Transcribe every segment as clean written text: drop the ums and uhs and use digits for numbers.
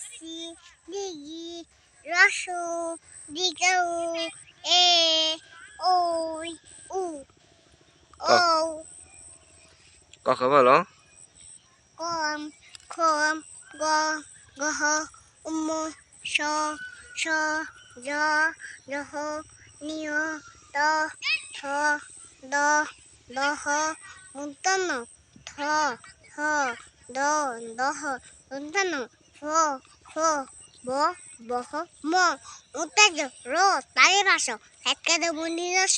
C দিগি Rossouw দিগৌ এ ওই উ ও ক বলো কম খম গ গহ উম স স জ জহ নিয় ত থ দ দহ মূর্ধন্য থ হ দ দহ দন্তন্য ফ ফ ব বহ ম উত্তর র তারে ভাষ একের বন্দিরস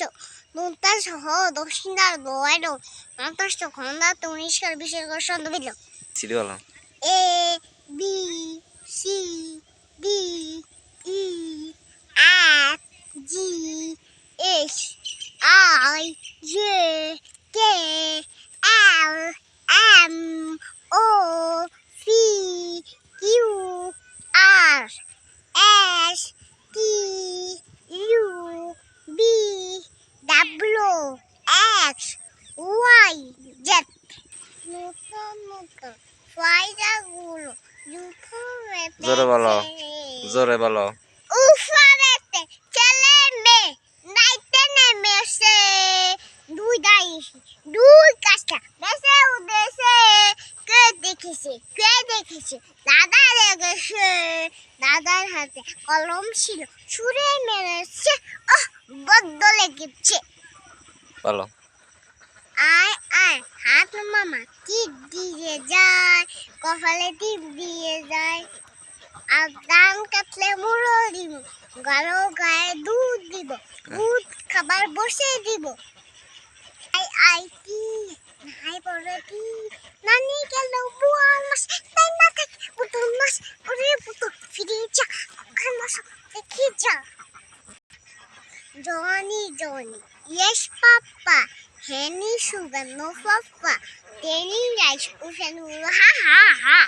দুতার সহ দক্ষিণার দোয়াইল নতাষ্ট খন্দা তুমিষ্কার বিশেষ ছন্দ বিল সিডি বলো A B C D E F G H I J K L M O P Q R S T U V W X Y Z নতুন নতুন ফায়দাগুলো জোরে বলো জোরে বলো উফারেতে ছেলে মেয়ে নাইতে নেমেছে দুই দাইছি দুই কাজটা বেসে উদেছে কে দেখেছে দাদা লেগেছে দাদার হাতে কলম ছিল ছুঁড়ে মেরেছে বড্ড লেগেছে বলো আয় আয় হাত মামা টিপ দিয়ে যায় কপালে টিপ দিয়ে যায় আর দাম কাটলে মুড়ো দিব গাঢ় গায়ে দুধ দিব দুধ খাবার বসে দিব আই আই কি হাই পড়ে কি নানি গেল বুয়াল মাছ তাই না থাকে পুতুল মাছ ওরে পুতুল ফিরে যা ওখান মাছ দেখে যা Johnny, yes, Papa. Henny sugar, no papa. Danny rice, ha ha ha.